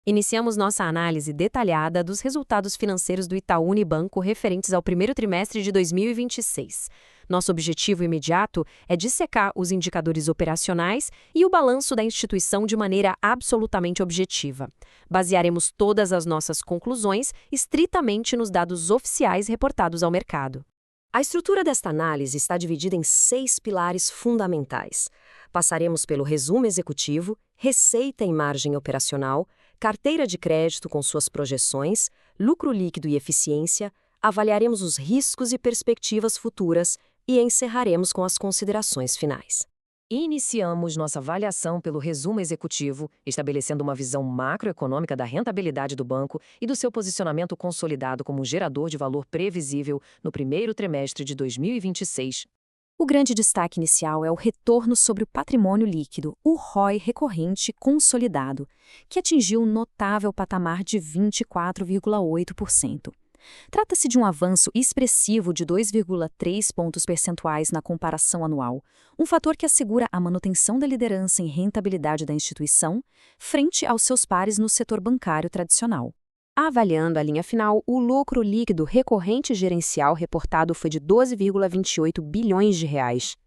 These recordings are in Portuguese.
Iniciamos nossa análise detalhada dos resultados financeiros do Itaú Unibanco referentes ao primeiro trimestre de 2026. Nosso objetivo imediato é dissecar os indicadores operacionais e o balanço da instituição de maneira absolutamente objetiva. Basearemos todas as nossas conclusões estritamente nos dados oficiais reportados ao mercado. A estrutura desta análise está dividida em 6 pilares fundamentais. Passaremos pelo resumo executivo, receita e margem operacional, carteira de crédito com suas projeções, lucro líquido e eficiência, avaliaremos os riscos e perspectivas futuras e encerraremos com as considerações finais. Iniciamos nossa avaliação pelo resumo executivo, estabelecendo uma visão macroeconômica da rentabilidade do banco e do seu posicionamento consolidado como gerador de valor previsível no primeiro trimestre de 2026. O grande destaque inicial é o retorno sobre o patrimônio líquido, o ROI recorrente consolidado, que atingiu um notável patamar de 24,8%. Trata-se de um avanço expressivo de 2,3 pontos percentuais na comparação anual, um fator que assegura a manutenção da liderança em rentabilidade da instituição frente aos seus pares no setor bancário tradicional. Avaliando a linha final, o lucro líquido recorrente gerencial reportado foi de 12,28 bilhões de reais.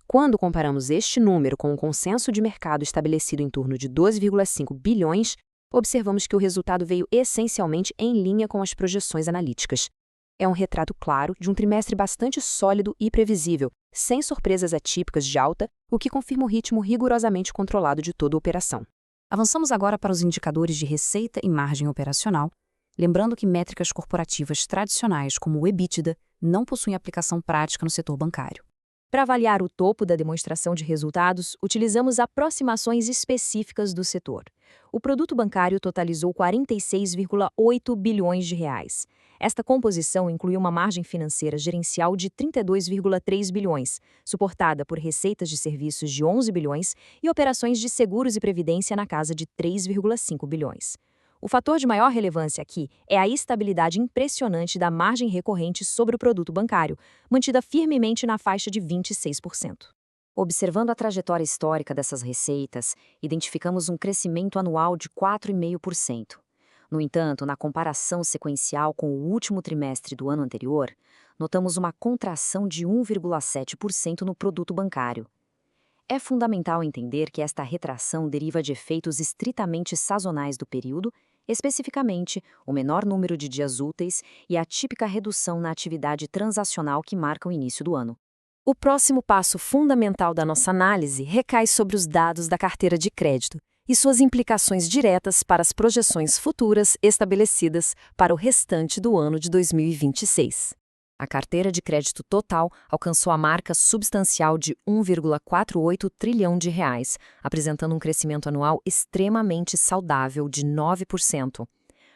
Quando comparamos este número com o consenso de mercado estabelecido em torno de 12,5 bilhões, observamos que o resultado veio essencialmente em linha com as projeções analíticas. É um retrato claro de um trimestre bastante sólido e previsível, sem surpresas atípicas de alta, o que confirma o ritmo rigorosamente controlado de toda a operação. Avançamos agora para os indicadores de receita e margem operacional, lembrando que métricas corporativas tradicionais como o EBITDA não possuem aplicação prática no setor bancário. Para avaliar o topo da demonstração de resultados, utilizamos aproximações específicas do setor. O produto bancário totalizou 46,8 bilhões de reais. Esta composição inclui uma margem financeira gerencial de 32,3 bilhões, suportada por receitas de serviços de 11 bilhões e operações de seguros e previdência na casa de 3,5 bilhões. O fator de maior relevância aqui é a estabilidade impressionante da margem recorrente sobre o produto bancário, mantida firmemente na faixa de 26%. Observando a trajetória histórica dessas receitas, identificamos um crescimento anual de 4,5%. No entanto, na comparação sequencial com o último trimestre do ano anterior, notamos uma contração de 1,7% no produto bancário. É fundamental entender que esta retração deriva de efeitos estritamente sazonais do período, especificamente o menor número de dias úteis e a típica redução na atividade transacional que marca o início do ano. O próximo passo fundamental da nossa análise recai sobre os dados da carteira de crédito e suas implicações diretas para as projeções futuras estabelecidas para o restante do ano de 2026. A carteira de crédito total alcançou a marca substancial de 1,48 trilhão de reais, apresentando um crescimento anual extremamente saudável de 9%.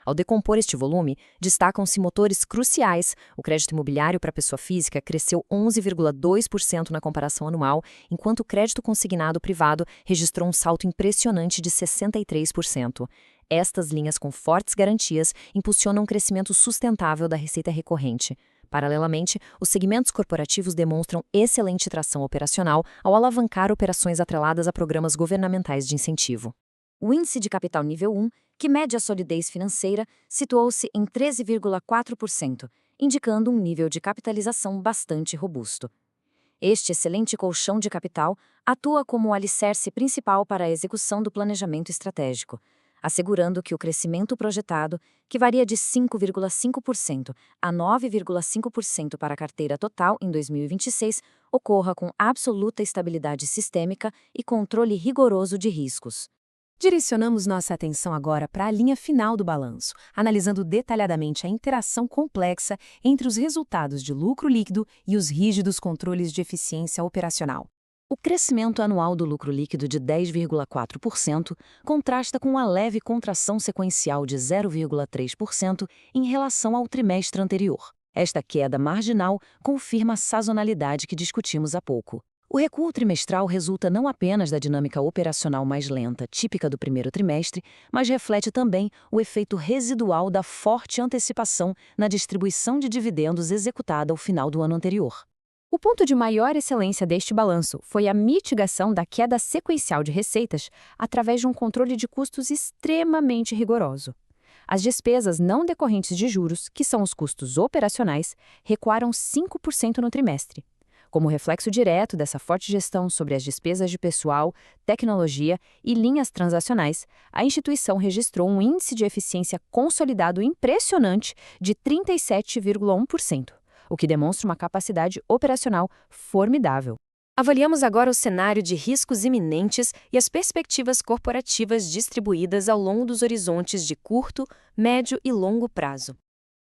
Ao decompor este volume, destacam-se motores cruciais. O crédito imobiliário para pessoa física cresceu 11,2% na comparação anual, enquanto o crédito consignado privado registrou um salto impressionante de 63%. Estas linhas com fortes garantias impulsionam um crescimento sustentável da receita recorrente. Paralelamente, os segmentos corporativos demonstram excelente tração operacional ao alavancar operações atreladas a programas governamentais de incentivo. O índice de capital nível 1, que mede a solidez financeira, situou-se em 13,4%, indicando um nível de capitalização bastante robusto. Este excelente colchão de capital atua como o alicerce principal para a execução do planejamento estratégico, assegurando que o crescimento projetado, que varia de 5,5% a 9,5% para a carteira total em 2026, ocorra com absoluta estabilidade sistêmica e controle rigoroso de riscos. Direcionamos nossa atenção agora para a linha final do balanço, analisando detalhadamente a interação complexa entre os resultados de lucro líquido e os rígidos controles de eficiência operacional. O crescimento anual do lucro líquido de 10,4% contrasta com uma leve contração sequencial de 0,3% em relação ao trimestre anterior. Esta queda marginal confirma a sazonalidade que discutimos há pouco. O recuo trimestral resulta não apenas da dinâmica operacional mais lenta, típica do primeiro trimestre, mas reflete também o efeito residual da forte antecipação na distribuição de dividendos executada ao final do ano anterior. O ponto de maior excelência deste balanço foi a mitigação da queda sequencial de receitas através de um controle de custos extremamente rigoroso. As despesas não decorrentes de juros, que são os custos operacionais, recuaram 5% no trimestre. Como reflexo direto dessa forte gestão sobre as despesas de pessoal, tecnologia e linhas transacionais, a instituição registrou um índice de eficiência consolidado impressionante de 37,1%. O que demonstra uma capacidade operacional formidável. Avaliamos agora o cenário de riscos iminentes e as perspectivas corporativas distribuídas ao longo dos horizontes de curto, médio e longo prazo.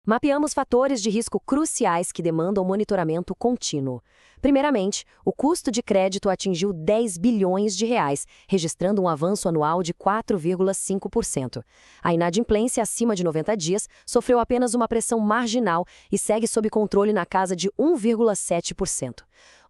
Mapeamos fatores de risco cruciais que demandam monitoramento contínuo. Primeiramente, o custo de crédito atingiu 10 bilhões de reais, registrando um avanço anual de 4,5%. A inadimplência acima de 90 dias sofreu apenas uma pressão marginal e segue sob controle na casa de 1,7%.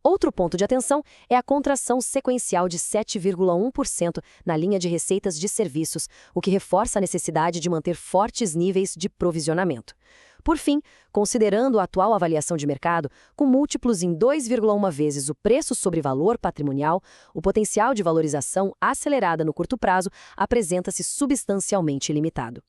Outro ponto de atenção é a contração sequencial de 7,1% na linha de receitas de serviços, o que reforça a necessidade de manter fortes níveis de provisionamento. Por fim, considerando a atual avaliação de mercado, com múltiplos em 2,1 vezes o preço sobre valor patrimonial, o potencial de valorização acelerada no curto prazo apresenta-se substancialmente limitado.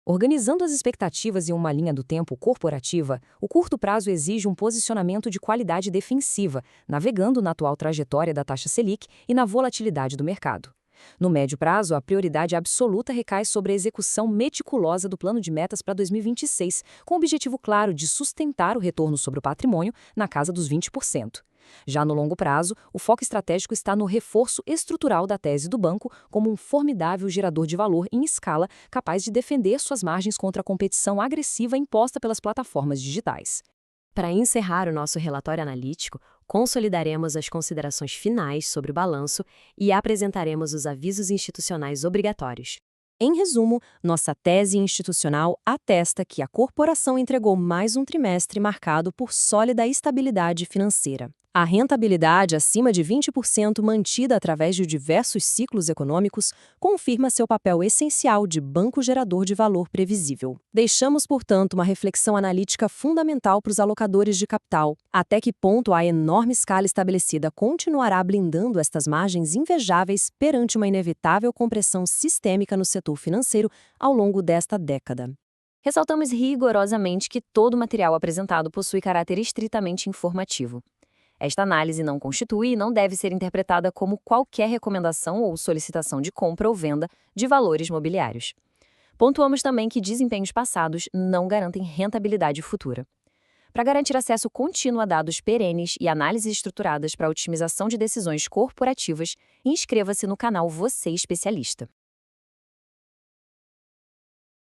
Organizando as expectativas em uma linha do tempo corporativa, o curto prazo exige um posicionamento de qualidade defensiva, navegando na atual trajetória da taxa Selic e na volatilidade do mercado. No médio prazo, a prioridade absoluta recai sobre a execução meticulosa do plano de metas para 2026, com o objetivo claro de sustentar o retorno sobre o patrimônio na casa dos 20%. Já no longo prazo, o foco estratégico está no reforço estrutural da tese do banco como um formidável gerador de valor em escala capaz de defender suas margens contra a competição agressiva imposta pelas plataformas digitais. Para encerrar o nosso relatório analítico, consolidaremos as considerações finais sobre o balanço e apresentaremos os avisos institucionais obrigatórios. Em resumo, nossa tese institucional atesta que a corporação entregou mais um trimestre marcado por sólida estabilidade financeira. A rentabilidade acima de 20% mantida através de diversos ciclos econômicos confirma seu papel essencial de banco gerador de valor previsível. Deixamos, portanto, uma reflexão analítica fundamental para os alocadores de capital. Até que ponto a enorme escala estabelecida continuará blindando estas margens invejáveis perante uma inevitável compressão sistêmica no setor financeiro ao longo desta década? Ressaltamos rigorosamente que todo o material apresentado possui caráter estritamente informativo. Esta análise não constitui e não deve ser interpretada como qualquer recomendação ou solicitação de compra ou venda de valores mobiliários. Pontuamos também que desempenhos passados não garantem rentabilidade futura. Para garantir acesso contínuo a dados perenes e análises estruturadas para a otimização de decisões corporativas, inscreva-se no canal Você Especialista.